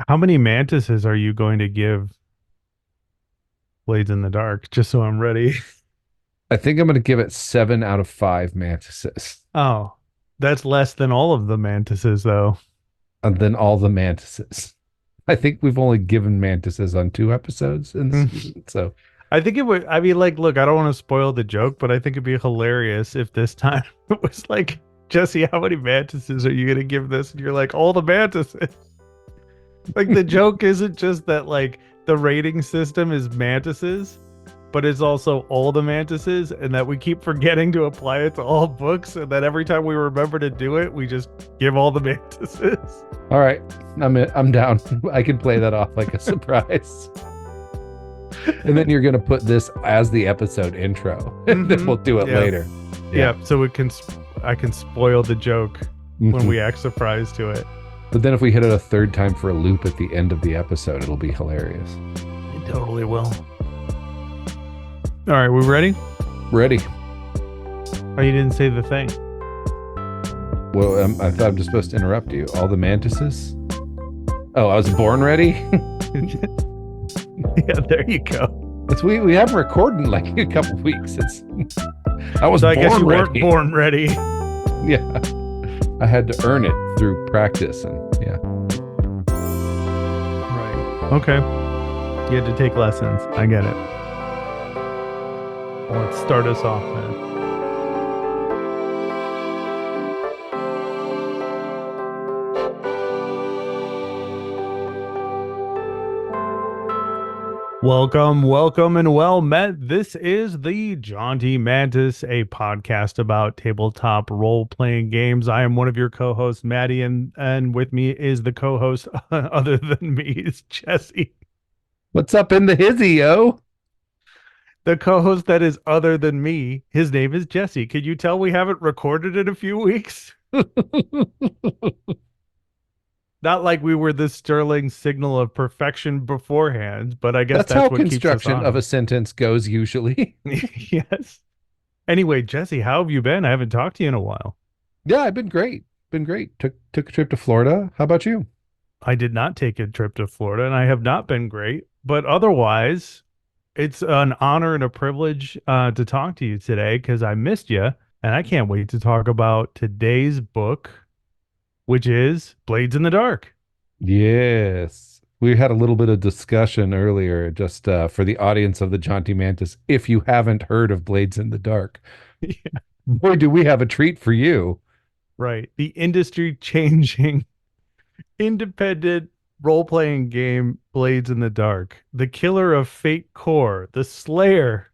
How many mantises are you going to give Blades in the Dark? Just so I'm ready. I think I'm going to give it 7 out of 5 mantises. Oh, that's less than all of the mantises, though. And then all the mantises. I think we've only given mantises on 2 episodes in the season. So, I think it would. I mean, like, look, I don't want to spoil the joke, but I think it'd be hilarious if this time it was like, Jesse, how many mantises are you gonna give this? And you're like, all the mantises. Like, the joke isn't just that like the rating system is mantises, but it's also all the mantises, and that we keep forgetting to apply it to all books, and that every time we remember to do it, we just give all the mantises. all right, I'm down. I can play that off like a surprise. And then you're going to put this as the episode intro, and then we'll do it Yeah, later. Yeah. yeah. So it can, I can spoil the joke when Mhm. we act surprised to it. But then if we hit it a third time for a loop at the end of the episode, it'll be hilarious. It totally will. All right, we ready? Ready? Oh, you didn't say the thing. Well, I thought I'm just supposed to interrupt you. All the mantises? Oh, I was born ready? Yeah, there you go. It's we haven't recorded in like a couple weeks. It's I was So I guess born you weren't ready. born ready. Yeah. I had to earn it through practice and yeah. Right. Okay. You had to take lessons. I get it. Well, let's start us off then. Welcome, welcome, and well met. This is the Jaunty Mantis, a podcast about tabletop role-playing games. I am one of your co-hosts, Maddie, and with me is the co-host other than me is Jesse. What's up in the hizzy, yo? The co-host that is other than me, his name is Jesse. Could you tell we haven't recorded in a few weeks? Not like we were this sterling signal of perfection beforehand, but I guess That's how that's what keeps us construction of a on. sentence goes usually. Yes. Anyway, Jesse, how have you been? I haven't talked to you in a while. Yeah, I've been great. Been great. Took a trip to Florida. How about you? I did not take a trip to Florida, and I have not been great, but otherwise, it's an honor and a privilege to talk to you today because I missed you, and I can't wait to talk about today's book, which is Blades in the Dark. Yes. We had a little bit of discussion earlier, just for the audience of the Jaunty Mantis. If you haven't heard of Blades in the Dark, boy, do we have a treat for you. Right. The industry changing independent role playing game Blades in the Dark, the killer of Fate Core, the slayer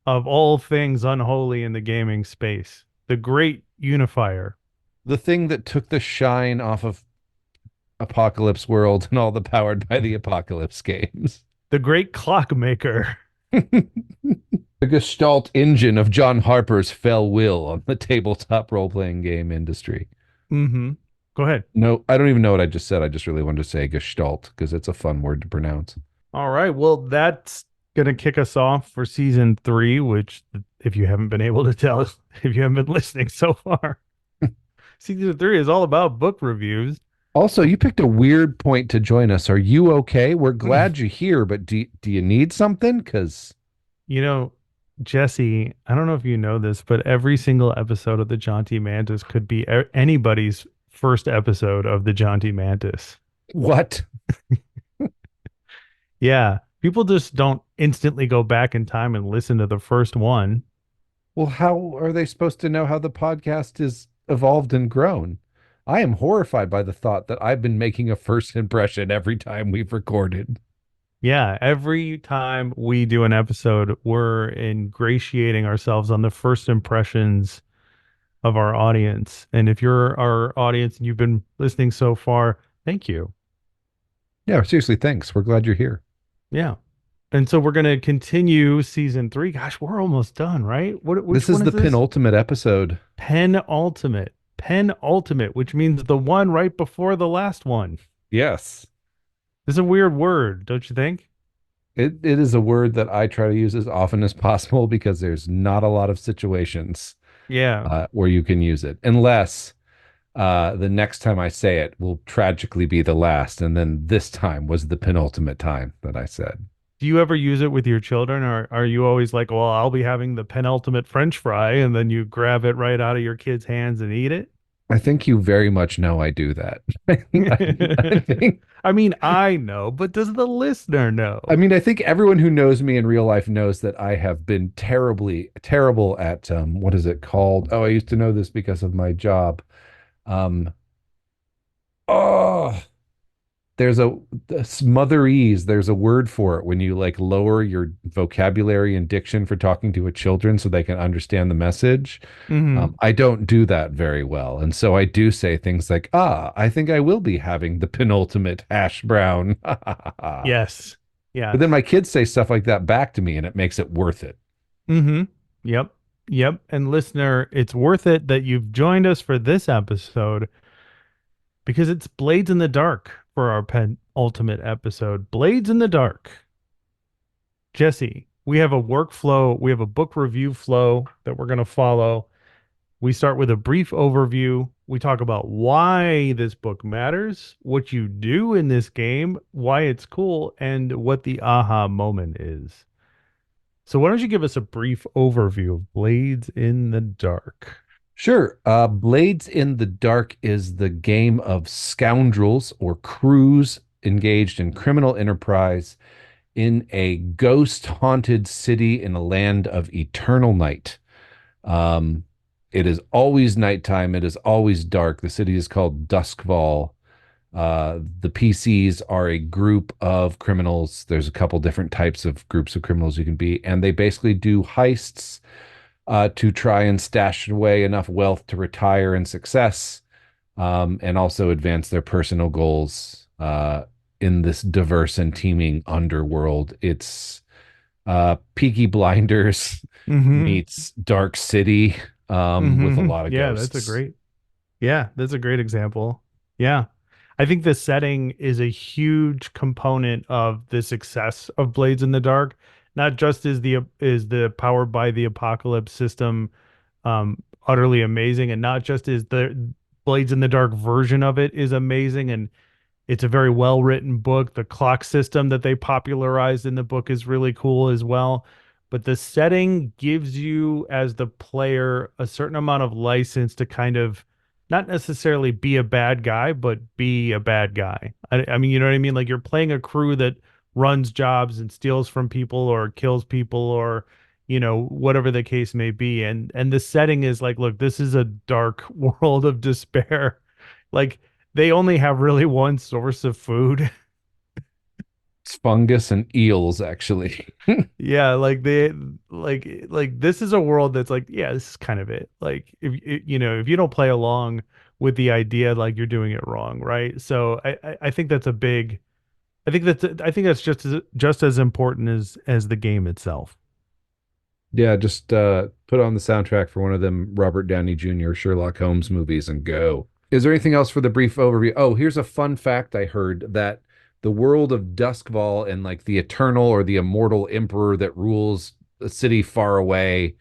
of all things unholy in the gaming space, the great unifier, The thing that took the shine off of Apocalypse World and all the Powered by the Apocalypse games. the great clockmaker. The gestalt engine of John Harper's fell will on the tabletop role playing game industry. Mm-hmm. Go ahead. No, I don't even know what I just said. I just really wanted to say gestalt because it's a fun word to pronounce. All right. Well, that's going to kick us off for season three, which, if you haven't been able to tell, if you haven't been listening so far, season three is all about book reviews. Also, you picked a weird point to join us. Are you okay? We're glad you're here, but do you need something? Because You know, Jesse, I don't know if you know this, but every single episode of the Jaunty Mantis could be anybody's first episode of the Jaunty Mantis. what? Yeah, people just don't instantly go back in time and listen to the first one. Well, how are they supposed to know how the podcast is evolved and grown? I am horrified by the thought that I've been making a first impression every time we've recorded. Yeah, every time we do an episode, we're ingratiating ourselves on the first impressions of our audience. And if you're our audience and you've been listening so far, thank you. Yeah, seriously, thanks. We're glad you're here. Yeah. And so we're going to continue season three. Gosh, we're almost done, right? Which This is one is the this? penultimate episode. Penultimate. Penultimate, which means the one right before the last one. Yes. It's a weird word, don't you think? It is a word that I try to use as often as possible because there's not a lot of situations Yeah. where you can use it, unless The next time I say it will tragically be the last. And then this time was the penultimate time that I said. Do you ever use it with your children, or are you always like, well, I'll be having the penultimate French fry, and then you grab it right out of your kid's hands and eat it? I think you very much know I do that. I think I mean, I know, but does the listener know? I think everyone who knows me in real life knows that I have been terrible at what is it called? Oh, I used to know this because of my job. Um, oh, there's a smotherese. There's a word for it when you like lower your vocabulary and diction for talking to a children so they can understand the message. Hmm. I don't do that very well, and so I do say things like, "Ah, I think I will be having the penultimate hash brown." But Yes. then Yes. my kids say stuff like that back to me, and it makes it worth it. Hmm. Yep. Yep. And listener, it's worth it that you've joined us for this episode because it's Blades in the Dark for our penultimate episode. Blades in the Dark. Jesse, we have a workflow, we have a book review flow that we're going to follow. We start with a brief overview. We talk about why this book matters, what you do in this game, why it's cool, and what the aha moment is. So, why don't you give us a brief overview of Blades in the Dark? Sure. Blades in the Dark is the game of scoundrels or crews engaged in criminal enterprise in a ghost haunted city in a land of eternal night. Um, it is always nighttime. It is always dark. The city is called Duskval. The PCs are a group of criminals. There's a couple different types of groups of criminals you can be, and they basically do heists to try and stash away enough wealth to retire in success, and also advance their personal goals in this diverse and teeming underworld. It's Peaky Blinders Mm-hmm. meets Dark City with a Mm-hmm. lot of Yeah, that's a ghosts. great. Yeah, that's a great example. Yeah. I think the setting is a huge component of the success of Blades in the Dark. Not just is the powered by the apocalypse system utterly amazing, and not just is the Blades in the Dark version of it is amazing, and it's a very well written book. The clock system that they popularized in the book is really cool as well. But the setting gives you, as the player, a certain amount of license to kind of not necessarily be a bad guy, but be a bad guy. I mean, you know what I mean? Like you're playing a crew that runs jobs and steals from people or kills people or, whatever the case may be. And the setting is like, look, this is a dark world of despair. Like they only have really one source of food. It's fungus and eels, actually. Yeah, like this is a world that's like, yeah, this is kind of it. Like if you don't play along with the idea, like you're doing it wrong, right? So I think that's a big I think that's just as important as the game itself. Yeah, just put on the soundtrack for one of them Robert Downey Jr. Sherlock Holmes movies and go. Is there anything else for the brief overview? Oh, here's a fun fact I heard that the world of Duskval and like the eternal or the immortal emperor that rules a city far away,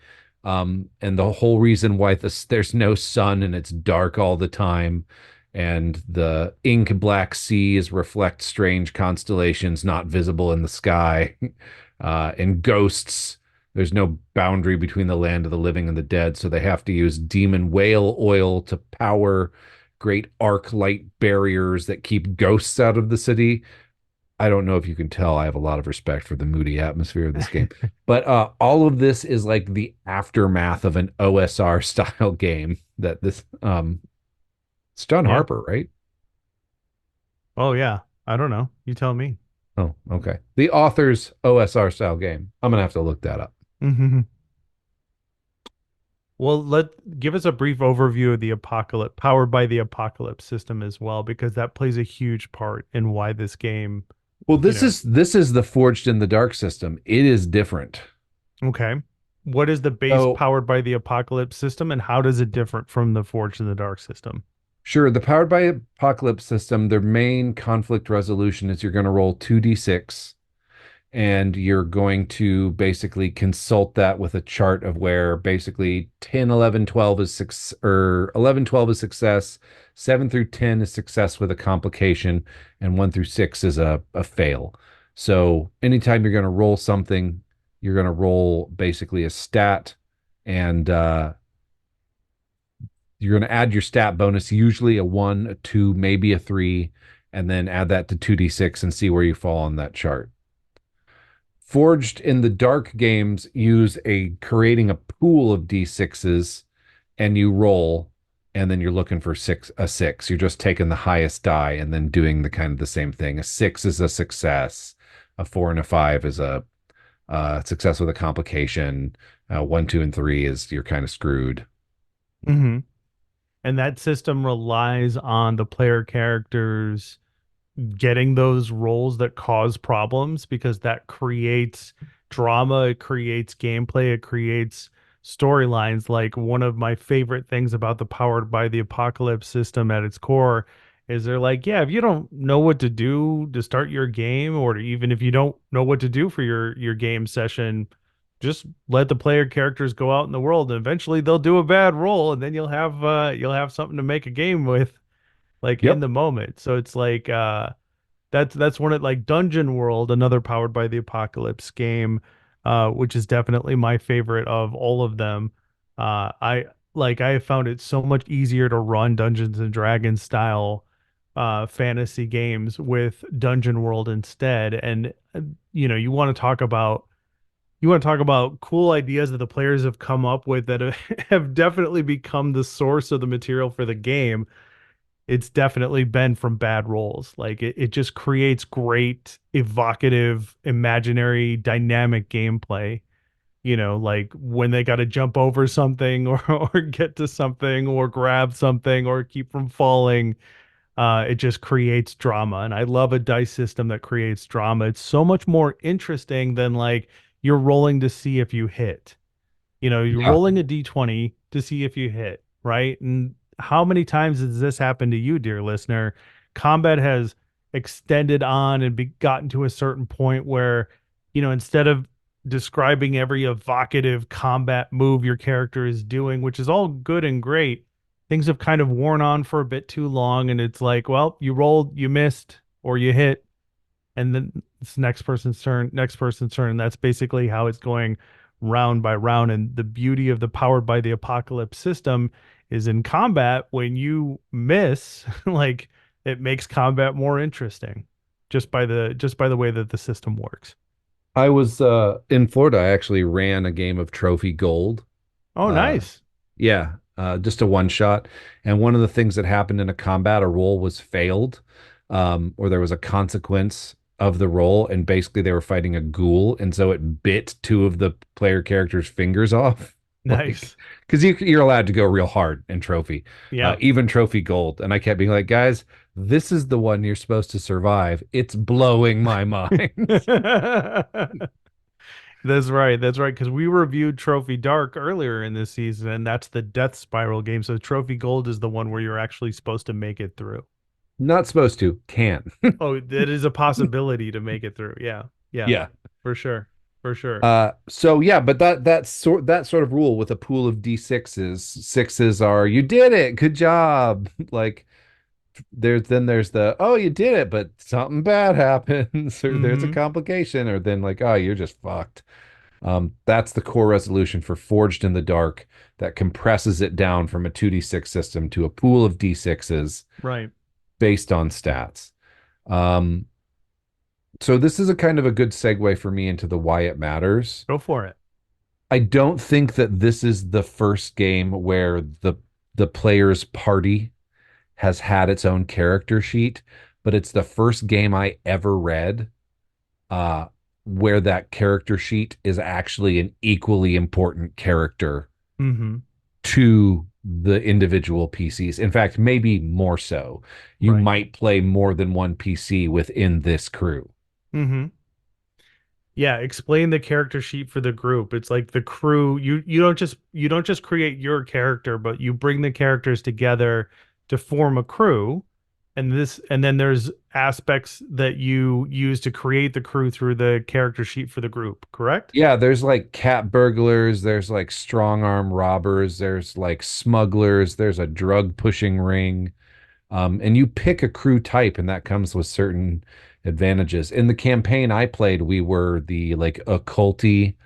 and the whole reason why there's no sun and it's dark all the time, and the ink black seas reflect strange constellations not visible in the sky, and ghosts there's no boundary between the land of the living and the dead, so they have to use demon whale oil to power great arc light barriers that keep ghosts out of the city. I don't know if you can tell, I have a lot of respect for the moody atmosphere of this game. But all of this is like the aftermath of an OSR style game that this it's John Yeah. Harper, right? Oh yeah. I don't know. You tell me. Oh, okay. The author's OSR style game. I'm gonna have to look that up. Hmm. Well, give us a brief overview of the apocalypse, powered by the apocalypse system as well, because that plays a huge part in why this game, Well, you this know, is this is the Forged in the Dark system. It is different. okay. What is the base So powered by the apocalypse system, and how does it differ from the Forged in the Dark system? sure, the Powered by Apocalypse system, their main conflict resolution is you're going to roll 2d6, and you're going to basically consult that with a chart of where basically 10, 11, 12 is six, or 11, 12 is success, 7 through 10 is success with a complication, and 1 through 6 is a fail. So anytime you're going to roll something, you're going to roll basically a stat, and you're going to add your stat bonus, usually a 1, a 2, maybe a 3, and then add that to 2d6 and see where you fall on that chart. Forged in the Dark games use a creating a pool of d6s, and you roll, and then you're looking for a six. You're just taking the highest die and then doing the kind of the same thing. A six is a success. A four and a five is a success with a complication. One, two, and three is you're kind of screwed. Hmm. And that system relies on the player characters getting those roles that cause problems because that creates drama, it creates gameplay, it creates storylines. Like one of my favorite things about the Powered by the Apocalypse system at its core is they're like, yeah, if you don't know what to do to start your game, or even if you don't know what to do for your game session, just let the player characters go out in the world and eventually they'll do a bad roll and then you'll have something to make a game with like in Yep. the moment. So it's like that's one of like Dungeon World, another Powered by the Apocalypse game, which is definitely my favorite of all of them. I have found it so much easier to run Dungeons and Dragons style fantasy games with Dungeon World instead. And you know, you want to talk about cool ideas that the players have come up with that have definitely become the source of the material for the game. It's definitely been from bad rolls. Like it just creates great, evocative, imaginary, dynamic gameplay. You know, like when they got to jump over something or get to something or grab something or keep from falling. It just creates drama. And I love a dice system that creates drama. It's so much more interesting than like you're rolling to see if you hit. You know, you're Yeah. rolling a d20 to see if you hit, right? And how many times has this happened to you, dear listener? Combat has extended on and gotten to a certain point where, you know, instead of describing every evocative combat move your character is doing, which is all good and great, things have kind of worn on for a bit too long. And it's like, well, you rolled, you missed, or you hit, and then it's next person's turn, next person's turn. And that's basically how it's going round by round. And the beauty of the Powered by the Apocalypse system is in combat, when you miss, like it makes combat more interesting just by the way that the system works. I was in Florida. I actually ran a game of Trophy Gold. Oh, Uh, nice. yeah, just a one shot. And one of the things that happened in a combat, a roll was failed, or there was a consequence of the roll, and basically they were fighting a ghoul, and so it bit two of the player characters' fingers off. Like, Nice. because you're allowed to go real hard in Trophy, Yeah. even Trophy Gold. And I kept being like, guys, this is the one you're supposed to survive. It's blowing my mind. That's right. That's right. Because we reviewed Trophy Dark earlier in this season, and that's the Death Spiral game. So Trophy Gold is the one where you're actually supposed to make it through. Not supposed to, can. Oh, that is a possibility to make it through. Yeah. Yeah. Yeah. For sure. For sure. So yeah, but that sort of rule with a pool of d6s, sixes are you did it, good job. Like there's the oh you did it, but something bad happens, or there's a Mm-hmm. complication, or then like oh you're just fucked. That's the core resolution for Forged in the Dark that compresses it down from a 2d6 system to a pool of d6s Right. based on stats. Um, so this is a kind of a good segue for me into the why it matters. Go for it. I don't think that this is the first game where the player's party has had its own character sheet, but it's the first game I ever read uh, where that character sheet is actually an equally important character Mm-hmm. to the individual PCs. In fact, maybe more so. You Right. might play more than one PC within this crew. Mm-hmm. Yeah, explain the character sheet for the group. It's like the crew, you don't just create your character, but you bring the characters together to form a crew. and then there's aspects that you use to create the crew through the character sheet for the group, correct? Yeah, there's like cat burglars, there's like strong arm robbers, there's like smugglers, there's a drug pushing ring. And you pick a crew type, and that comes with certain advantages. In the campaign I played, we were the like occulty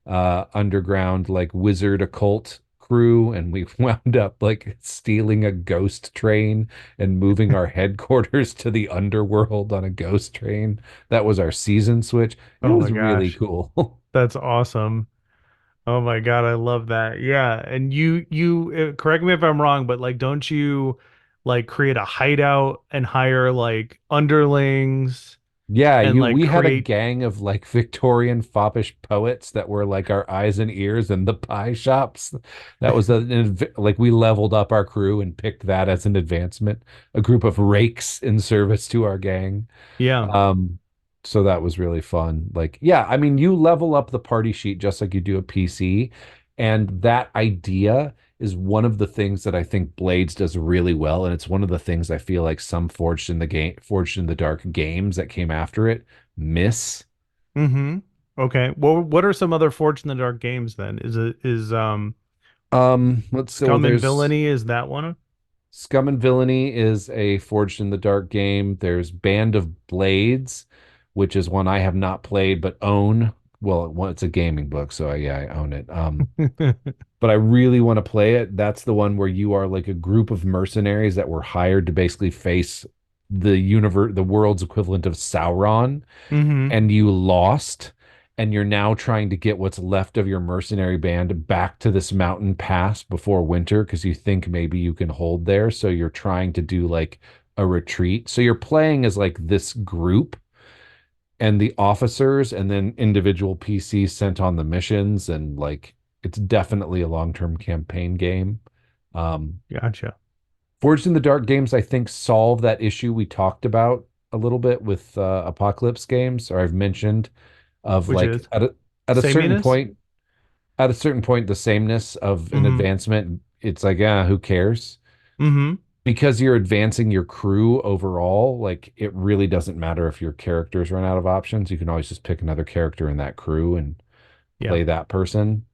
underground like wizard occult crew, and we wound up like stealing a ghost train and moving our headquarters to the underworld on a ghost train. That was our season switch. It Oh was my really gosh, cool. that's awesome. Oh my God, I love that. Yeah, and you correct me if I'm wrong, but like, don't you like create a hideout and hire like underlings Yeah, and you like we had a create? gang of like Victorian foppish poets that were like our eyes and ears in the pie shops. That was like we leveled up our crew and picked that as an advancement, a group of rakes in service to our gang. Yeah. Um, so that was really fun. Like, yeah, I mean, you level up the party sheet just like you do a PC, and that idea is one of the things that I think Blades does really well, and it's one of the things I feel like some Forged in the Dark games that came after it miss. Mm-hmm. Okay. Well, what are some other Forged in the Dark games then? Is Let's so Scum and there's Villainy, is that one? Scum and Villainy is a Forged in the Dark game. There's Band of Blades, which is one I have not played but own. Well, it's a gaming book, so yeah, I own it. But I really want to play it. That's the one where you are like a group of mercenaries that were hired to basically face the world's equivalent of Sauron, Mm-hmm. and you lost, and you're now trying to get what's left of your mercenary band back to this mountain pass before winter because you think maybe you can hold there. So you're trying to do like a retreat. So you're playing as like this group and the officers and then individual PCs sent on the missions, and like it's definitely a long-term campaign game. Gotcha. Forged in the Dark games, I think, solve that issue we talked about a little bit with Apocalypse games, or I've mentioned of Which like is at a certain Saminus? point, at a certain point, the sameness of an Mm-hmm. advancement, it's like, ah, who cares? Mm-hmm. Because you're advancing your crew overall, like it really doesn't matter if your characters run out of options. You can always just pick another character in that crew and Yeah. play that person.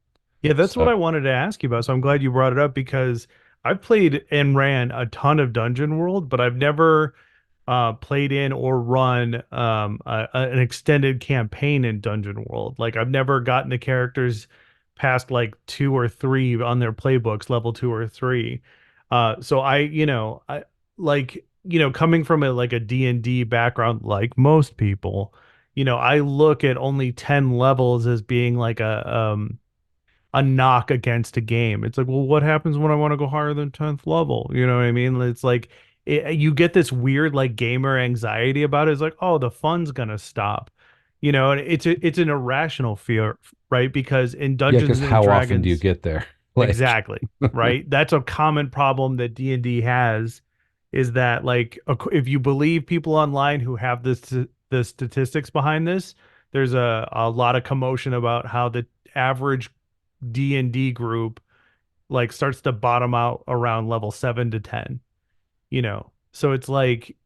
Yeah, that's what So I wanted to ask you about. So I'm glad you brought it up because I've played and ran a ton of Dungeon World, but I've never played in or run an extended campaign in Dungeon World. Like I've never gotten the characters past like two or three on their playbooks, level two or three. So I like, coming from a like a D&D background, like most people, I look at only 10 levels as being like a knock against a game. It's like, well, what happens when I want to go higher than 10th level? You know what I mean? It's like you get this weird like gamer anxiety about it. It's like, oh, the fun's gonna stop. And it's an irrational fear, right? Because in yeah, Dungeons because and how often do you Dragons, get there? Like, exactly, right? That's a common problem that D&D has, is that like if you believe people online who have the statistics behind this, there's a lot of commotion about how the average D&D group like starts to bottom out around level 7 to 10. So it's like,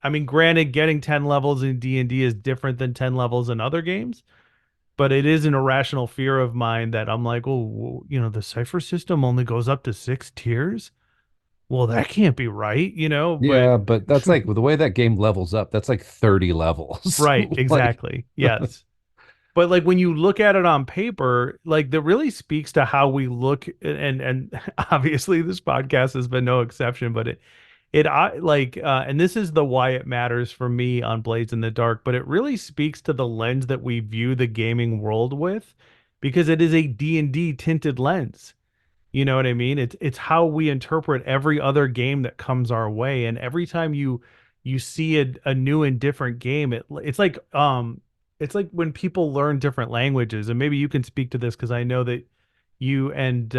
I mean, granted, getting 10 levels in D&D is different than 10 levels in other games, but it is an irrational fear of mine that I'm like, oh, well, the cipher system only goes up to 6 tiers. Well, that can't be right, but yeah, but that's like the way that game levels up, that's like 30 levels. right, Like, exactly. Yes. But like when you look at it on paper, like that really speaks to how we look, and obviously this podcast has been no exception, but it I like and this is the why it matters for me on Blades in the Dark, but it really speaks to the lens that we view the gaming world with, because it is a D&D tinted lens. You know what I mean? It's how we interpret every other game that comes our way, and every time you see a new and different game, it's like when people learn different languages, and maybe you can speak to this because I know that you and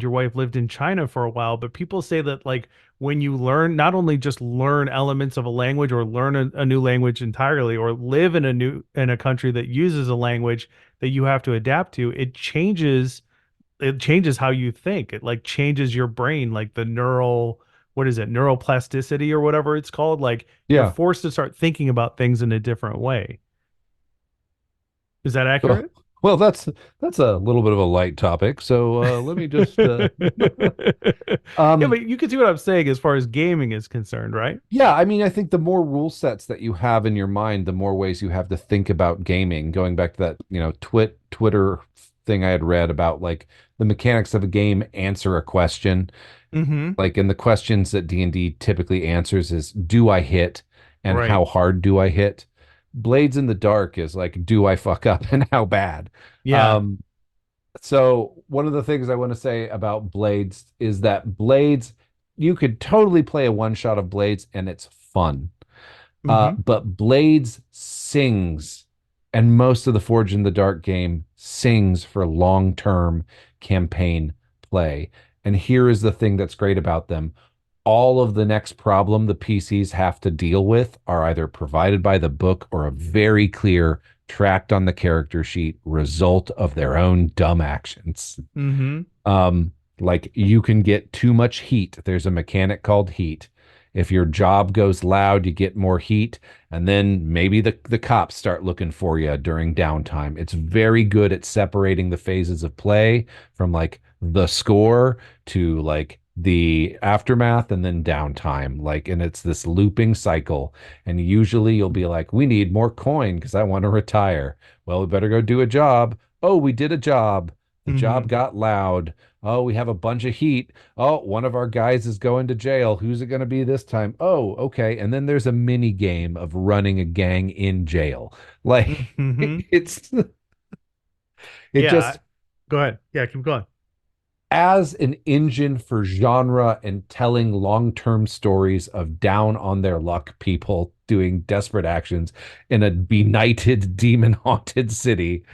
your wife lived in China for a while, but people say that like when you learn, not only just learn elements of a language or learn a new language entirely, or live in a country that uses a language that you have to adapt to, it changes how you think. It like changes your brain, like the neural what is it, neuroplasticity or whatever it's called. Like you're Yeah. forced to start thinking about things in a different way. Is that Well, accurate? well, that's a little bit of a light topic. So let me just Yeah, um but you can see what I'm saying as far as gaming is concerned, right? yeah, I mean, I think the more rule sets that you have in your mind, the more ways you have to think about gaming. Going back to that, Twitter thing I had read about like the mechanics of a game answer a question. Mm-hmm. Like in the questions that D&D typically answers is do I hit and how Right. hard do I hit? Blades in the Dark is like do I fuck up and how bad? Yeah. Um so one of the things I want to say about Blades is that Blades, you could totally play a one shot of Blades and it's fun. Mm-hmm. But Blades sings, and most of the Forge in the Dark game sings for long term campaign play. And here is the thing that's great about them. All of the next problem the PCs have to deal with are either provided by the book or a very clear, tracked on the character sheet result of their own dumb actions. Mm-hmm. Um, like you can get too much heat. There's a mechanic called heat. If your job goes loud, you get more heat, and then maybe the cops start looking for you during downtime. It's very good at separating the phases of play from like the score to like the aftermath and then downtime. Like, and it's this looping cycle. And usually you'll be like, we need more coin because I want to retire. Well, we better go do a job. Oh, we did a job. The Mm-hmm. job got loud. Oh, we have a bunch of heat. Oh, one of our guys is going to jail. Who's it going to be this time? Oh, okay. And then there's a mini game of running a gang in jail. Like Mm-hmm. it Yeah. just Go ahead. Yeah, keep going. as an engine for genre and telling long-term stories of down on their luck people doing desperate actions in a benighted demon haunted city.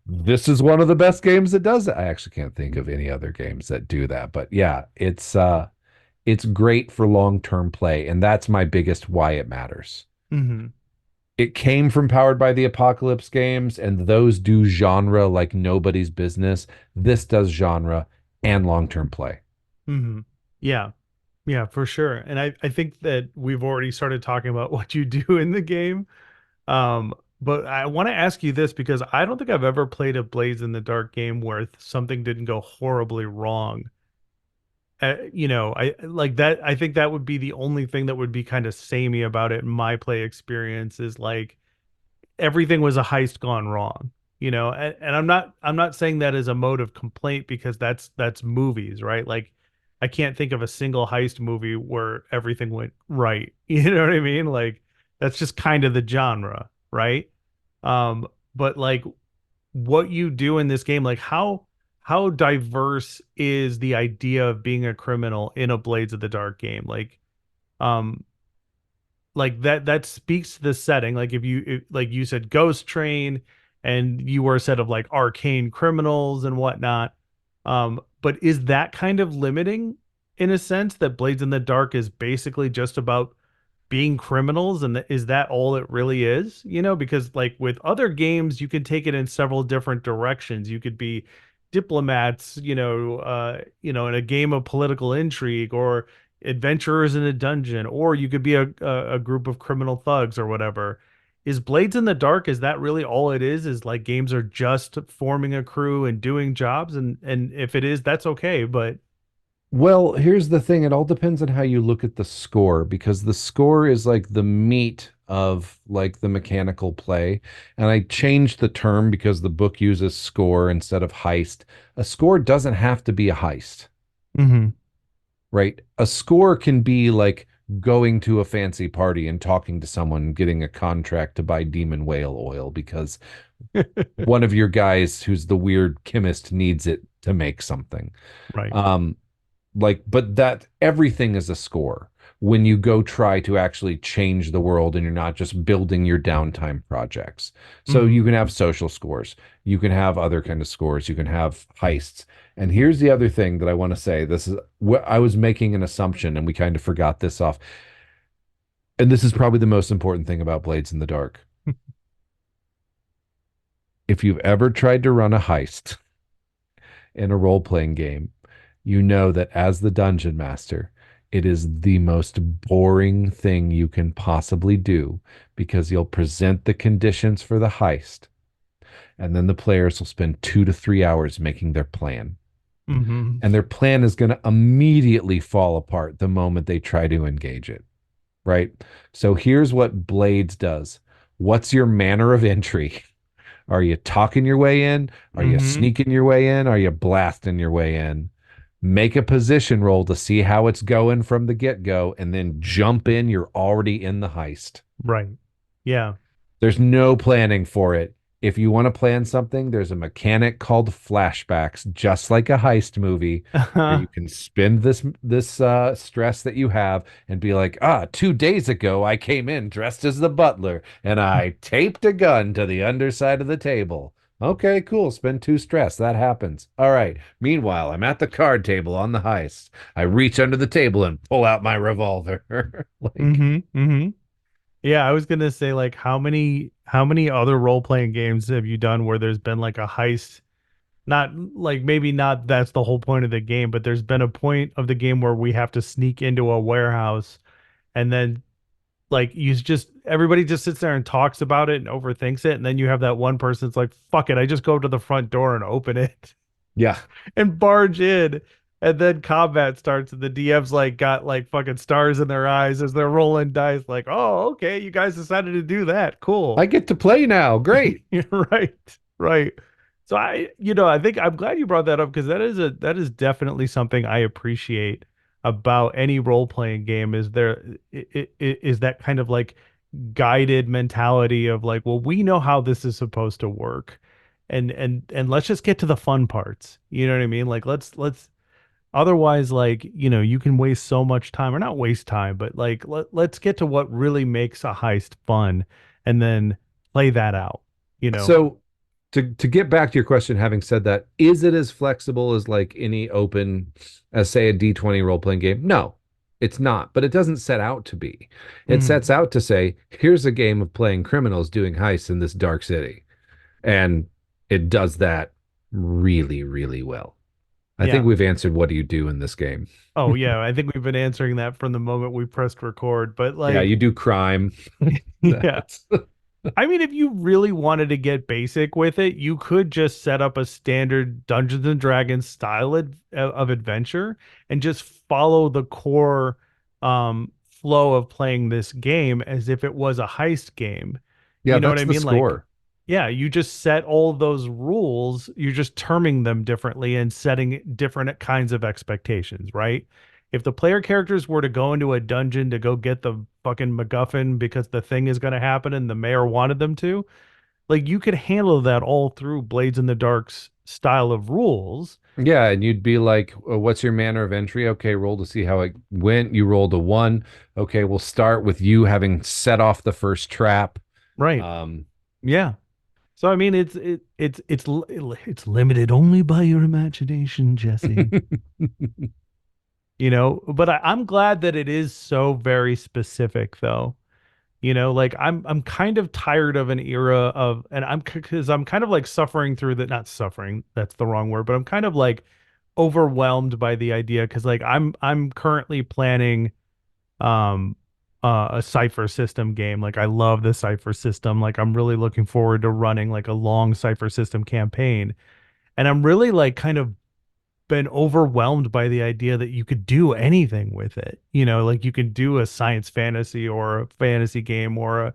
This is one of the best games that does it. I actually can't think of any other games that do that, but yeah, it's great for long-term play, and that's my biggest why it matters. Mm-hmm. It came from Powered by the Apocalypse games, and those do genre like nobody's business. This does genre and long-term play. Mm-hmm. Yeah. Yeah, for sure. And I think that we've already started talking about what you do in the game. But I want to ask you this because I don't think I've ever played a Blades in the Dark game where something didn't go horribly wrong. I like that. I think that would be the only thing that would be kind of samey about it in my play experience is like everything was a heist gone wrong, and I'm not saying that as a mode of complaint because that's movies, right? Like I can't think of a single heist movie where everything went right. You know what I mean? Like that's just kind of the genre, right? But like what you do in this game, like how diverse is the idea of being a criminal in a Blades of the Dark game? Um, like that speaks to the setting. Like like you said ghost train and you were a set of like arcane criminals and whatnot, but is that kind of limiting in a sense that Blades in the Dark is basically just about being criminals, and is that all it really is? Because like with other games you can take it in several different directions. You could be diplomats, in a game of political intrigue, or adventurers in a dungeon, or you could be a group of criminal thugs or whatever. Is Blades in the Dark, is that really all it is like games are just forming a crew and doing jobs? And if it is, that's okay, but Well, here's the thing. It all depends on how you look at the score because the score is like the meat of like the mechanical play. And I changed the term because the book uses score instead of heist. A score doesn't have to be a heist, mm-hmm. right? A score can be like going to a fancy party and talking to someone, getting a contract to buy demon whale oil because one of your guys who's the weird chemist needs it to make something. Right. Um, like but that everything is a score when you go try to actually change the world and you're not just building your downtime projects. So Mm-hmm. you can have social scores, you can have other kind of scores, you can have heists. And here's the other thing that I want to say. This is what I was making an assumption and we kind of forgot this off, and this is probably the most important thing about Blades in the Dark. If you've ever tried to run a heist in a role-playing game, you know that as the dungeon master, It is the most boring thing you can possibly do because you'll present the conditions for the heist, and then the players will spend 2 to 3 hours making their plan. Hmm. And their plan is going to immediately fall apart the moment they try to engage it, right? So here's what Blades does. What's your manner of entry? Are you talking your way in? Are you Hmm. sneaking your way in? Are you blasting your way in? Make a position roll to see how it's going from the get go, and then jump in. You're already in the heist. Right. Yeah. There's no planning for it. If you want to plan something, there's a mechanic called flashbacks, just like a heist movie, where you can spend this stress that you have and be like, 2 days ago I came in dressed as the butler and I taped a gun to the underside of the table. Okay, cool. Spend two stress. That happens. All right. Meanwhile, I'm at the card table on the heist. I reach under the table and pull out my revolver. Like, Hmm. Hmm. Yeah, I was gonna say like how many other role-playing games have you done where there's been like a heist? Not like maybe not that's the whole point of the game, but there's been a point of the game where we have to sneak into a warehouse and then like you just everybody just sits there and talks about it and overthinks it, and then you have that one person that's like, fuck it, I just go to the front door and open it yeah. and barge in. And then combat starts, and the DM's like got like fucking stars in their eyes as they're rolling dice, like, oh, okay, you guys decided to do that. I Cool. get to play now. Great. Right. Right. So I think I'm glad you brought that up because that is definitely something I appreciate about any role-playing game is is that kind of like guided mentality of like, well, we know how this is supposed to work. And let's just get to the fun parts. You know what I mean? Like let's otherwise like, you can waste so much time or not waste time, but like let's get to what really makes a heist fun and then play that out, you know. So to get back to your question, having said that, is it as flexible as like any open as say a D20 role-playing game? No, it's not, but it doesn't set out to be. It sets Mm. out to say, here's a game of playing criminals doing heists in this dark city. And it does that really, really well. I think Yeah. we've answered what do you do in this game. Oh yeah, I think we've been answering that from the moment we pressed record, but Yeah, you like do crime. yeah. I mean, if you really wanted to get basic with it, you could just set up a standard Dungeons and Dragons style of adventure and just follow the core flow of playing this game as if it was a heist game. Yeah, You know what that's I the mean? Like, score. yeah, you just set all those rules, you're just terming them differently and setting different kinds of expectations, right? If the player characters were to go into a dungeon to go get the fucking MacGuffin because the thing is going to happen and the mayor wanted them to, like you could handle that all through Blades in the Dark's style of rules. Yeah, and you'd be like, what's your manner of entry? Okay, roll to see how it went. You rolled a one. Okay, we'll start with you having set off the first trap. Right. Um, Yeah. So I mean it's limited only by your imagination, Jesse. But I'm glad that it is so very specific though. Like I'm kind of tired of an era of, and because I'm kind of like suffering through that, not suffering, that's the wrong word, but I'm kind of like overwhelmed by the idea because like I'm currently planning um a Cypher system game. Like I love the Cypher system. Like I'm really looking forward to running like a long Cypher system campaign. And I'm really like kind of been overwhelmed by the idea that you could do anything with it. Like you can do a science fantasy or a fantasy game or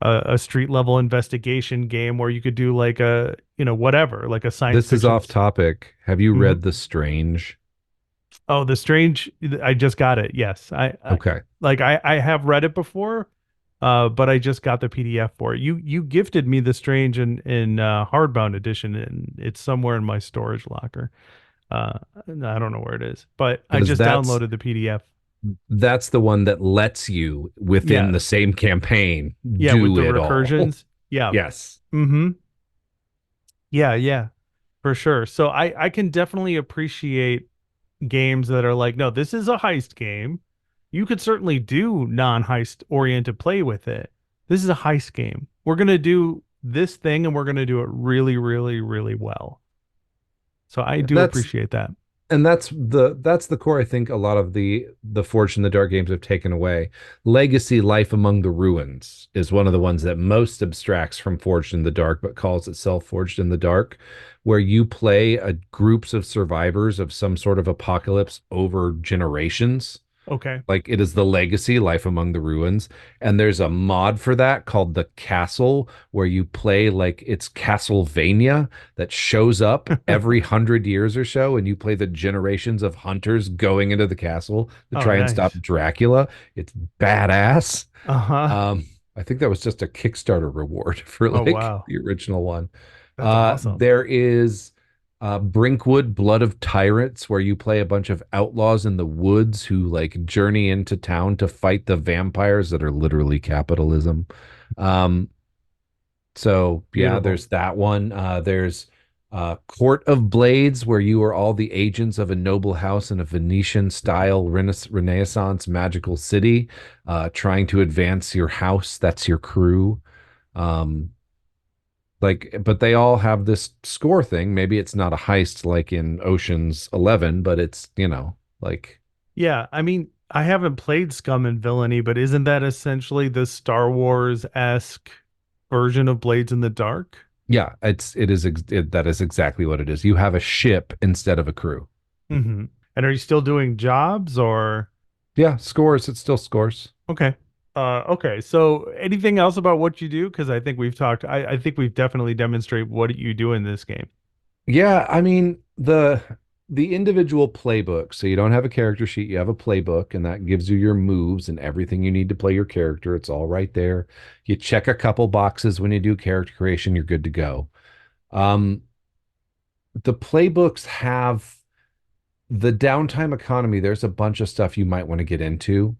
a street level investigation game, or you could do like a, whatever, like a science this is fiction. off topic. Have you Mhm. read The Strange? Oh, The Strange. I just got it. Yes. Okay. I have read it before, but I just got the PDF for it. You gifted me The Strange in hardbound edition, and it's somewhere in my storage locker. I don't know where it is, but I Because just downloaded the PDF. that's the one that lets you within Yeah. the same campaign Yeah, with do the it all. recursions. Yeah. Yes. Mm-hmm. Yeah, yeah, for sure. So I can definitely appreciate games that are like, no, this is a heist game. You could certainly do non-heist oriented play with it. This is a heist game. We're gonna do this thing and we're gonna do it really, really, really well. So I do That's appreciate that. and that's the core. I think a lot of the Forged in the Dark games have taken away. Legacy Life Among the Ruins is one of the ones that most abstracts from Forged in the Dark, but calls itself Forged in the Dark, where you play groups of survivors of some sort of apocalypse over generations. Okay. Like it is the legacy Life Among the Ruins, and there's a mod for that called the Castle, where you play like it's Castlevania that shows up every 100 years or so, and you play the generations of hunters going into the castle to Oh, try and stop nice. Dracula. It's badass. Uh-huh. I think that was just a Kickstarter reward for Oh, like wow. the original one. That's awesome. There is Brinkwood, Blood of Tyrants, where you play a bunch of outlaws in the woods who like journey into town to fight the vampires that are literally capitalism. Um, so yeah, Beautiful. there's that one. There's Court of Blades, where you are all the agents of a noble house in a Venetian style Renaissance magical city, trying to advance your house. That's your crew. Um, but they all have this score thing. Maybe it's not a heist like in Ocean's 11, but it's, like, Yeah, I mean, I haven't played Scum and Villainy, but isn't that essentially the Star Wars-esque version of Blades in the Dark? yeah, that is exactly what it is. You have a ship instead of a crew. Hmm. And are you still doing jobs or Yeah, scores, it still scores. okay. Okay. So anything else about what you do? Because I think we've talked, I think we've definitely demonstrated what you do in this game. Yeah, I mean the individual playbook. So you don't have a character sheet, you have a playbook, and that gives you your moves and everything you need to play your character. It's all right there. You check a couple boxes when you do character creation, you're good to go. Um, the playbooks have the downtime economy. There's a bunch of stuff you might want to get into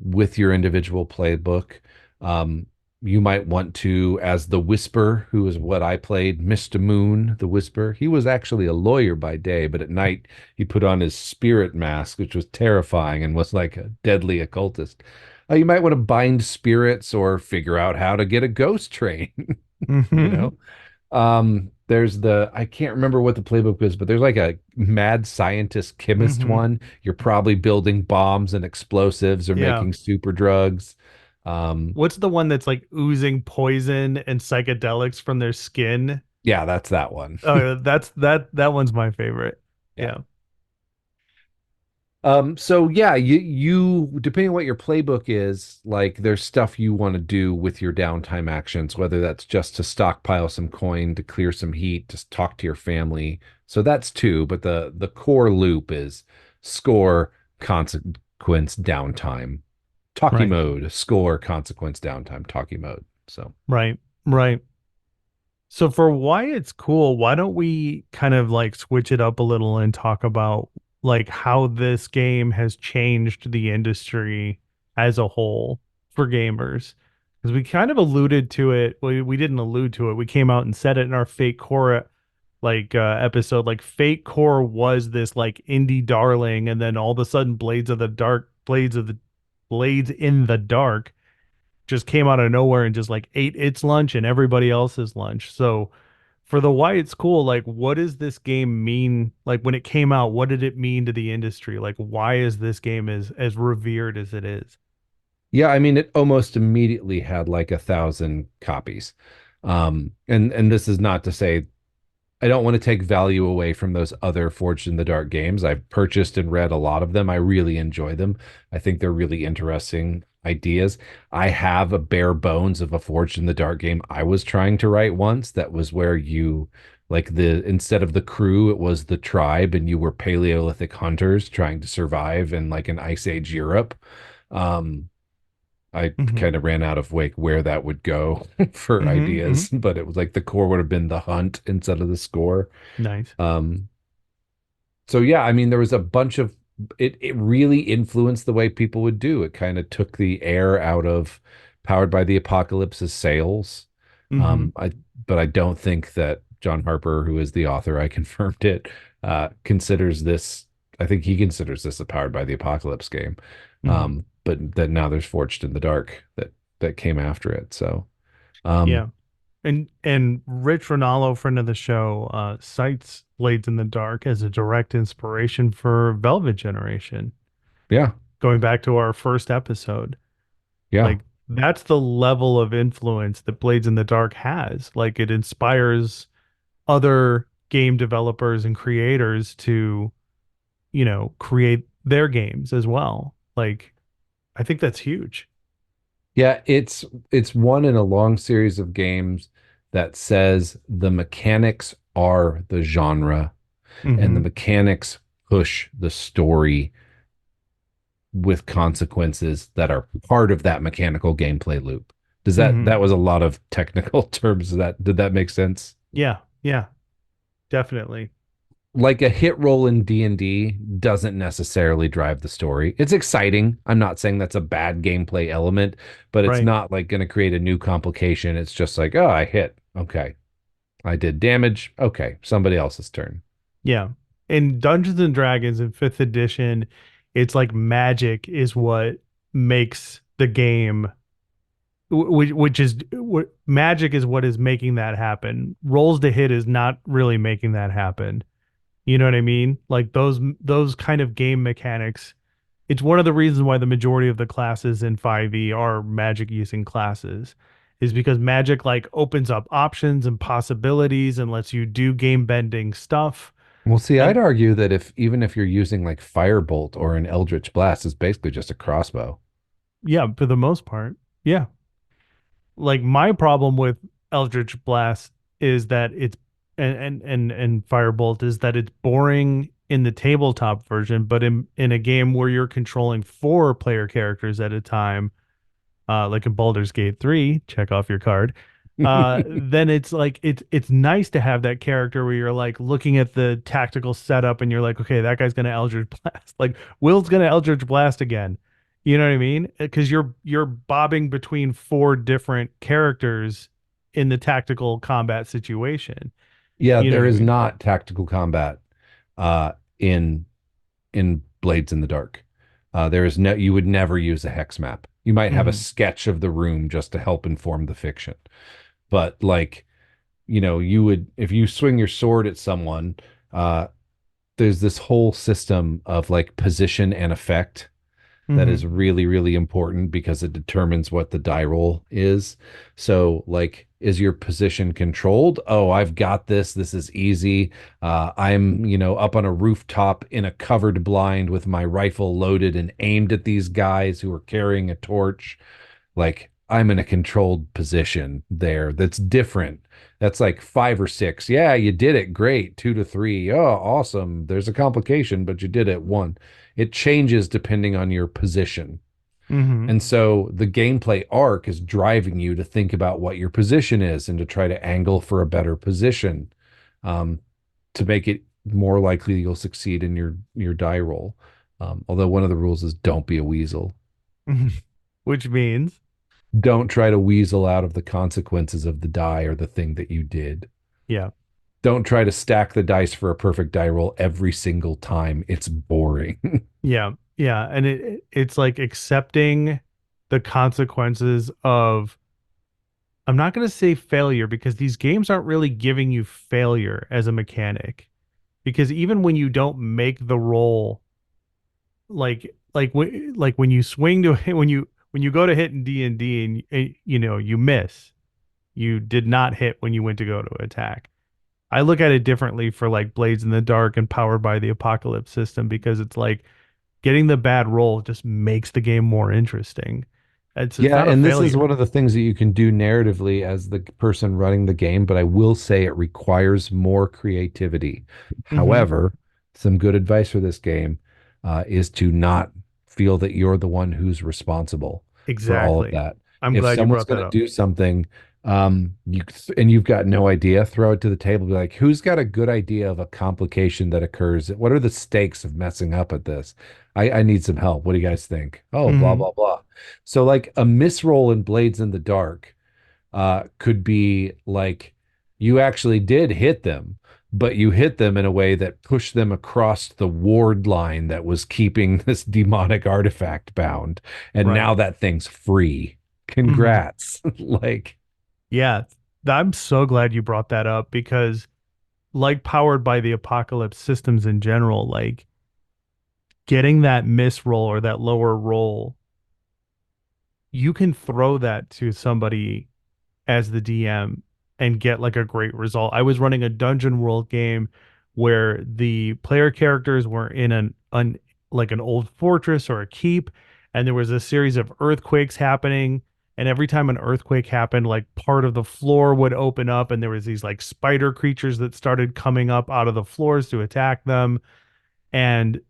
with your individual playbook. Um, you might want to, as the Whisper, who is what I played, Mr. Moon, the Whisper. He was actually a lawyer by day, but at night he put on his spirit mask, which was terrifying and was like a deadly occultist. You might want to bind spirits or figure out how to get a ghost train, you Hmm. know? There's I can't remember what the playbook is, but there's like a mad scientist chemist Hmm. one. You're probably building bombs and explosives or Yeah. making super drugs. Um, What's the one that's like oozing poison and psychedelics from their skin? yeah, that's that one. Oh, that one's my favorite. Yeah. Yeah. So yeah, you depending on what your playbook is, like there's stuff you want to do with your downtime actions, whether that's just to stockpile some coin, to clear some heat, to talk to your family. So that's two, but the core loop is score, consequence, downtime. Talkie Right. mode, score, consequence, downtime, talkie mode. So Right. Right. So for why it's cool, why don't we kind of like switch it up a little and talk about like how this game has changed the industry as a whole for gamers? Because we kind of alluded to it. We didn't allude to it. We came out and said it in our Fate Core episode. Like Fate Core was this like indie darling, and then all of a sudden Blades in the Dark just came out of nowhere and just like ate its lunch and everybody else's lunch. So for the why it's cool, like what does this game mean? Like when it came out, what did it mean to the industry? Like why is this game as revered as it is? yeah, I mean, it almost immediately had like 1,000 copies. And this is not to say I don't want to take value away from those other Forged in the Dark games. I've purchased and read a lot of them. I really enjoy them. I think they're really interesting ideas. I have a bare bones of a Forged in the Dark game I was trying to write once that was where you like the instead of the crew, it was the tribe and you were Paleolithic hunters trying to survive in like an Ice Age Europe. Um, I Hmm. kind of ran out of wake where that would go for Hmm. Hmm. ideas, but it was like the core would have been the hunt instead of the score. Nice. Um, so yeah, I mean, there was a bunch of it really influenced the way people would do. It kind of took the air out of Powered by the Apocalypse's sales. Hmm. I but I don't think that John Harper, who is the author, I confirmed it, considers this. I think he considers this a Powered by the Apocalypse game. Hmm. But that now there's Forged in the Dark that came after it. So Yeah. um And Rich Ronaldo, friend of the show, cites Blades in the Dark as a direct inspiration for Velvet Generation. Yeah. Going back to our first episode, Yeah. like that's the level of influence that Blades in the Dark has. Like it inspires other game developers and creators to, create their games as well. Like I think that's huge. Yeah, it's one in a long series of games that says the mechanics are the genre and the Hmm. mechanics push the story with consequences that are part of that mechanical gameplay loop. That Hmm. was a lot of technical terms. Did that make sense? Yeah, yeah, definitely. Like a hit roll in D&D doesn't necessarily drive the story. It's exciting. I'm not saying that's a bad gameplay element, but it's Right. not like going to create a new complication. It's just like, oh, I hit. Okay. I did damage. Okay. Somebody else's turn. Yeah. In Dungeons and Dragons in fifth edition, it's like magic is what makes the game, which is what magic is what is making that happen. Rolls to hit is not really making that happen. You know what I mean? Like those kind of game mechanics. It's one of the reasons why the majority of the classes in 5e are magic using classes is because magic like opens up options and possibilities and lets you do game bending stuff. Well, see, I'd And argue that if even if you're using like Firebolt or an Eldritch Blast, it's basically just a crossbow. yeah, for the most part, yeah. Like my problem with Eldritch Blast is that it's and Firebolt is that it's boring in the tabletop version, but in a game where you're controlling four player characters at a time, like in Baldur's Gate 3, check off your card. Then it's like it's nice to have that character where you're like looking at the tactical setup and you're like, okay, that guy's gonna Eldritch Blast. Like Will's gonna Eldritch Blast again. You know what I mean? Because you're bobbing between four different characters in the tactical combat situation. Yeah, You know there what I is mean? not tactical combat uh in Blades in the Dark. There is no, you would never use a hex map. You might have a Hmm. sketch of the room just to help inform the fiction. But like, you would, if you swing your sword at someone, uh, there's this whole system of like position and effect that is Hmm. really, really important because it determines what the die roll is. So, like, is your position controlled? Oh, I've got this. This is easy. I'm, up on a rooftop in a covered blind with my rifle loaded and aimed at these guys who are carrying a torch. Like, I'm in a controlled position there that's different. That's like 5 or 6. Yeah, you did it. Great. 2 to 3. Oh, awesome. There's a complication, but you did it. 1. It changes depending on your position. Hmm. And so the gameplay arc is driving you to think about what your position is and to try to angle for a better position, um, to make it more likely you'll succeed in your die roll. Although one of the rules is don't be a weasel. Which means, Don't try to weasel out of the consequences of the die or the thing that you did. yeah. Don't try to stack the dice for a perfect die roll every single time. It's boring. Yeah, yeah, and it's like accepting the consequences of I'm not going to say failure because these games aren't really giving you failure as a mechanic because even when you don't make the roll like when you swing to when you go to hit in D&D and you miss, you did not hit when you went to go to attack. I look at it differently for like Blades in the Dark and Powered by the Apocalypse system because it's like getting the bad roll just makes the game more interesting. It's Yeah, not a and this is one failure. of the things that you can do narratively as the person running the game, but I will say it requires more creativity. Hmm. However, some good advice for this game is to not feel that you're the one who's responsible for all of Exactly. that. I'm If glad you someone's brought going that to up. do something, you and you've got no idea, throw it to the table. Be like, who's got a good idea of a complication that occurs? What are the stakes of messing up at this? I need some help. What do you guys think? Oh, blah Hmm. blah blah. So like a misroll in Blades in the Dark could be like you actually did hit them, but you hit them in a way that pushed them across the ward line that was keeping this demonic artifact bound. And Right. now that thing's free. Hmm. Congrats. Like, Yeah. I'm so glad you brought that up because like powered by the apocalypse systems in general, like getting that miss roll or that lower roll, you can throw that to somebody as the DM and get like a great result. I was running a dungeon world game where the player characters were in an like an old fortress or a keep, and there was a series of earthquakes happening. And every time an earthquake happened, like part of the floor would open up, and there was these like spider creatures that started coming up out of the floors to attack them, and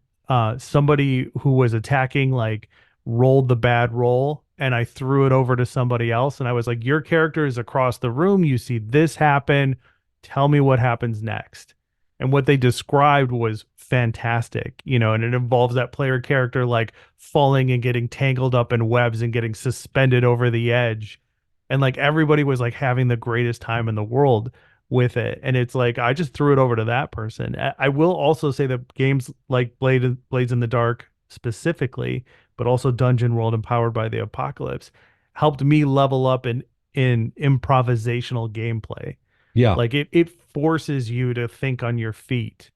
somebody who was attacking like rolled the bad roll, and I threw it over to somebody else, and I was like, your character is across the room, you see this happen, tell me what happens next. And what they described was fantastic, and it involves that player character like falling and getting tangled up in webs and getting suspended over the edge, and like everybody was like having the greatest time in the world with it. And it's like I just threw it over to that person. I will also say that games like Blades in the Dark specifically, but also Dungeon World and Powered by the Apocalypse helped me level up in improvisational gameplay. Yeah. Like it forces you to think on your feet.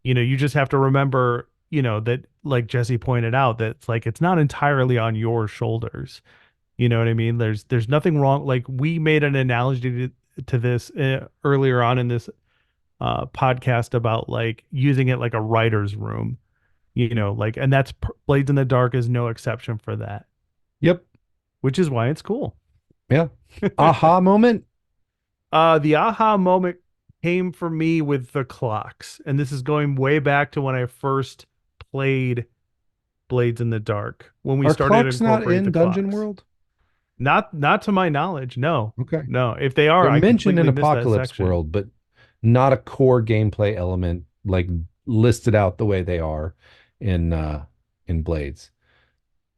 You just have to remember, that like Jesse pointed out, that it's like it's not entirely on your shoulders. You know what I mean? There's nothing wrong. Like we made an analogy to this earlier on in this podcast about like using it like a writer's room, like, and Blades in the Dark is no exception for that, Yep. which is why it's cool. Yeah. Aha moment. The aha moment came for me with the clocks, and this is going way back to when I first played Blades in the Dark, when we Are started to clocks not incorporate the in Dungeon clocks. World? Not to my knowledge. No, Okay. no. If they are, They're I mentioned in completely missed that Apocalypse section. World, but not a core gameplay element like listed out the way they are in Blades.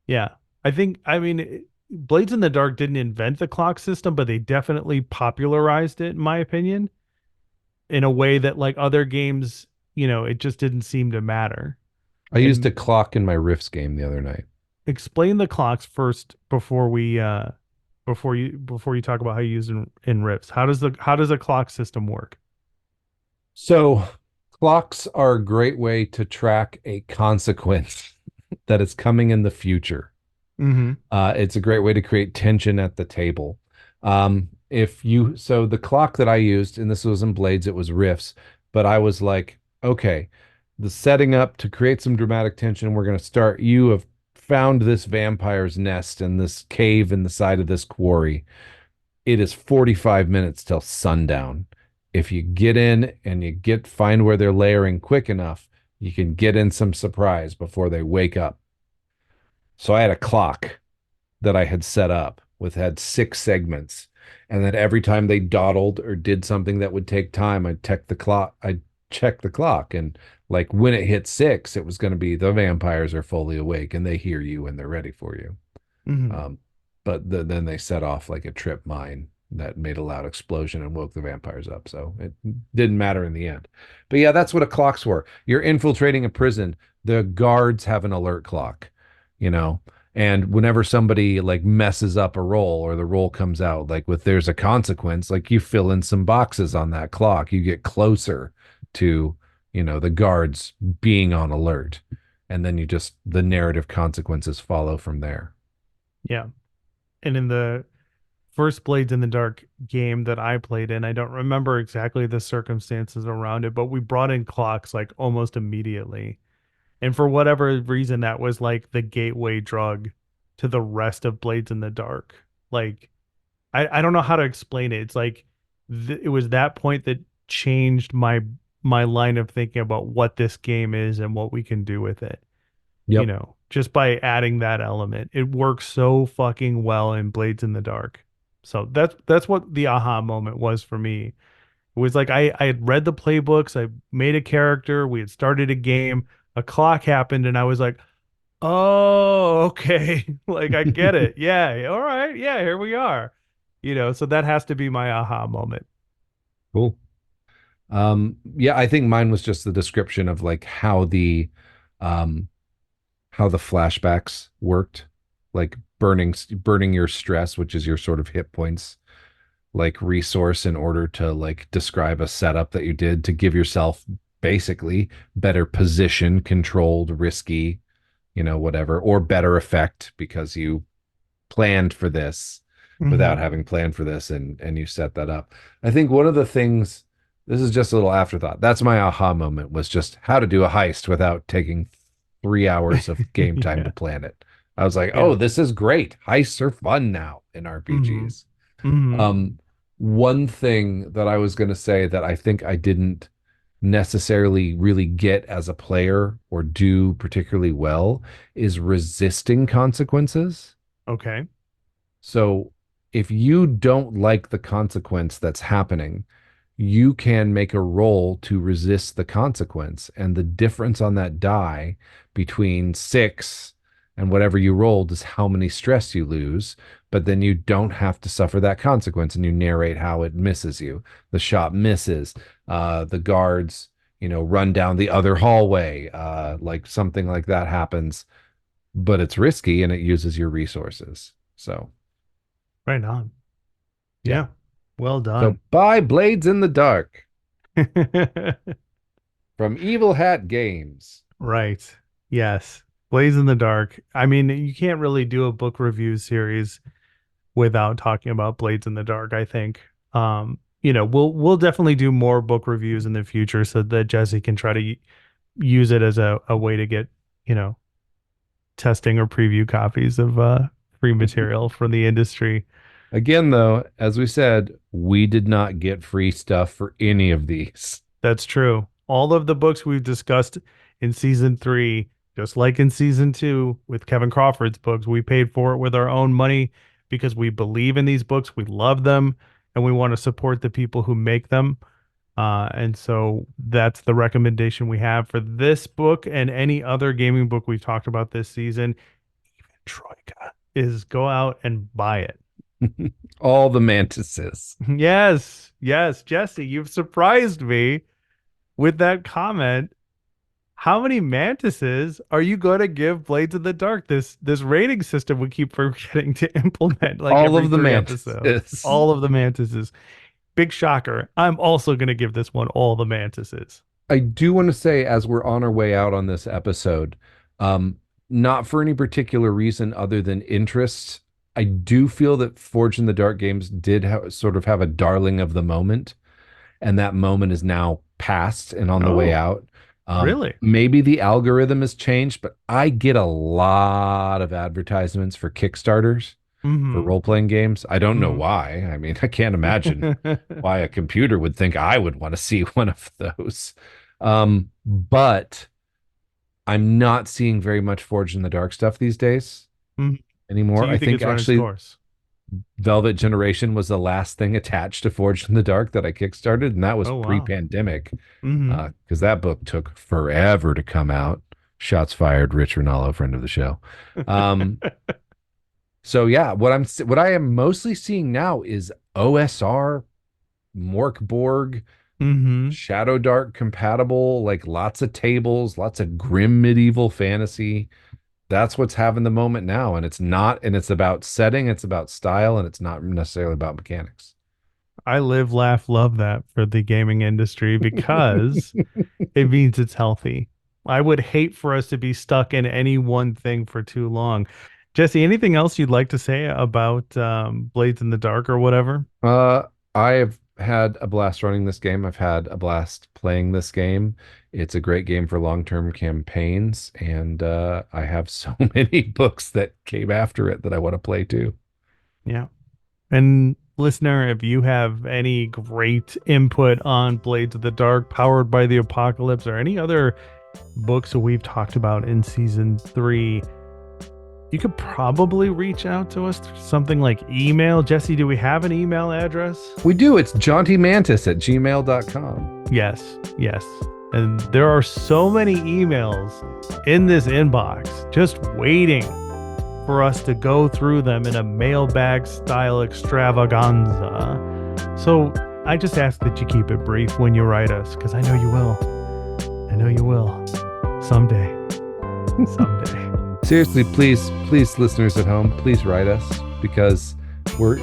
Yeah. I mean, Blades in the Dark didn't invent the clock system, but they definitely popularized it, in my opinion, in a way that like other games, it just didn't seem to matter. I used a And clock in my Rifts game the other night. explain the clocks first before you talk about how you use in Rips. How does a clock system work? So, clocks are a great way to track a consequence that is coming in the future. Mm-hmm. It's a great way to create tension at the table. So the clock that I used, and this was in Blades, it was Riffs, but I was like, okay, the setting up to create some dramatic tension, we're going to start. You have found this vampire's nest in this cave in the side of this quarry. It is 45 minutes till sundown. If you get in and find where they're layering quick enough, you can get in some surprise before they wake up. So I had a clock that I had set up with had 6 segments. And then every time they dawdled or did something that would take time, I'd check the clock. And like when it hit 6, it was going to be the vampires are fully awake and they hear you and they're ready for you. Mm-hmm. Um, but then they set off like a trip mine that made a loud explosion and woke the vampires up. So it didn't matter in the end. But yeah, that's what a clock's for. You're infiltrating a prison. The guards have an alert clock, you know, and whenever somebody like messes up a roll or the roll comes out, like with there's a consequence, like you fill in some boxes on that clock, you get closer to, the guards being on alert. And then the narrative consequences follow from there. Yeah. And in the first Blades in the Dark game that I played in, I don't remember exactly the circumstances around it, but we brought in clocks like almost immediately. And for whatever reason, that was like the gateway drug to the rest of Blades in the Dark. Like, I don't know how to explain it. It's like it was that point that changed my line of thinking about what this game is and what we can do with it. Yep. Just by adding that element. It works so fucking well in Blades in the Dark. So that's what the aha moment was for me. It was like I had read the playbooks, I made a character, we had started a game, a clock happened, and I was like, oh, okay. Like I get it. Yeah, all right. Yeah, here we are. So that has to be my aha moment. Cool. Yeah, I think mine was just the description of like um, how the flashbacks worked, like burning your stress, which is your sort of hit points, like resource in order to like describe a setup that you did to give yourself basically better position, controlled, risky, whatever, or better effect because you planned for this Mm-hmm. without having planned for this, and you set that up. I think one of the things, this is just a little afterthought. That's my aha moment, was just how to do a heist without taking 3 hours of game time to Yeah. plan it. I was like, oh, Yeah. this is great. Heists are fun now in Mm-hmm. RPGs. Mm-hmm. Um, One thing that I was going to say that I think I didn't necessarily really get as a player or do particularly well is resisting consequences. Okay. So if you don't like the consequence that's happening, you can make a roll to resist the consequence. And the difference on that die between 6 and whatever you rolled is how many stress you lose. But then you don't have to suffer that consequence, and you narrate how it misses you. The shot misses. The guards, run down the other hallway. Like something like that happens, but it's risky and it uses your resources. So Right on. yeah. Yeah. Well So done. buy Blades in the Dark from Evil Hat Games. Right. Yes. Blaze in the Dark. I mean, you can't really do a book review series without talking about Blades in the Dark, I think. We'll definitely do more book reviews in the future so that Jesse can try to use it as a way to get, you know, testing or preview copies of free material from the industry. Again, though, as we said, we did not get free stuff for any of these. That's true. All of the books we've discussed in season 3, just like in season 2 with Kevin Crawford's books, we paid for it with our own money because we believe in these books, we love them, and we want to support the people who make them. And so that's the recommendation we have for this book and any other gaming book we've talked about this season. Even Troika is go out and buy it. All the mantises. Yes, yes, Jesse, you've surprised me with that comment. How many mantises are you going to give Blades of the Dark? This rating system we keep forgetting to implement like All every of the 3 episodes. mantises. All of the mantises. Big shocker. I'm also going to give this one all the mantises. I do want to say, as we're on our way out on this episode, um, not for any particular reason other than interest, I do feel that Forge in the Dark games did sort of have a darling of the moment, and that moment is now past and on the way Oh, out. really? Maybe the algorithm has changed, but I get a lot of advertisements for Kickstarters for Mm-hmm. role-playing games. I don't know Mm-hmm. why. I mean, I can't imagine why a computer would think I would want to see one of those. But I'm not seeing very much Forged in the Dark stuff these days Mhm. So anymore. you I think think it's run its actually course? Velvet Generation was the last thing attached to Forged in the Dark that I kickstarted, and that was Oh, wow. pre-pandemic, Mm-hmm. because that book took forever to come out. Shots fired, Rich Ronaldo, friend of the show. Um, so yeah, what I am mostly seeing now is OSR, Morkborg, Mm-hmm. Shadow Dark compatible, like lots of tables, lots of grim medieval fantasy. That's what's having the moment now. And it's about setting, it's about style, and it's not necessarily about mechanics. I live, laugh, love that for the gaming industry because it means it's healthy. I would hate for us to be stuck in any one thing for too long. Jesse, anything else you'd like to say about Blades in the Dark or whatever? Uh, I have had a blast running this game. I've had a blast playing this game. It's a great game for long-term campaigns, and I have so many books that came after it that I want to play too. Yeah. And listener, if you have any great input on Blades of the Dark, Powered by the Apocalypse, or any other books that we've talked about in season 3, you could probably reach out to us through something like email. Jesse, do we have an email address? We do. It's jauntymantis@gmail.com. Yes, yes. And there are so many emails in this inbox just waiting for us to go through them in a mailbag style extravaganza. So I just ask that you keep it brief when you write us, because I know you will. I know you will. Someday. Someday. Seriously, please, listeners at home, please write us, because we're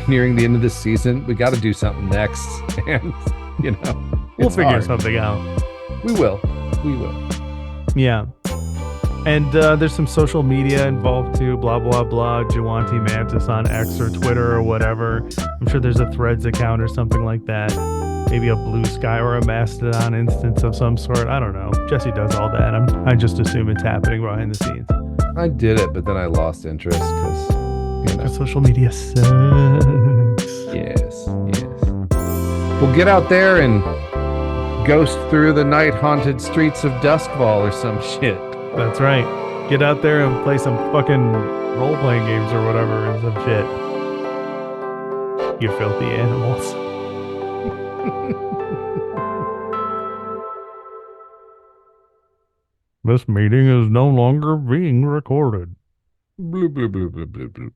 nearing the end of this season. We got to do something next, and you know, We'll it's figure hard. something out. We will. We will. Yeah. And there's some social media involved too. Blah, blah, blah. Jawanti Mantis on X or Twitter or whatever. I'm sure there's a Threads account or something like that. Maybe a Blue Sky or a Mastodon instance of some sort. I don't know. Jesse does all that. I just assume it's happening behind the scenes. I did it, but then I lost interest because, you know. Social media sucks. Yes, yes. We'll get out there and ghost through the night-haunted streets of Duskfall or some shit. That's right. Get out there and play some fucking role-playing games or whatever and some shit. You filthy animals. This meeting is no longer being recorded. Bloop, bloop, bloop, bloop, bloop, bloop.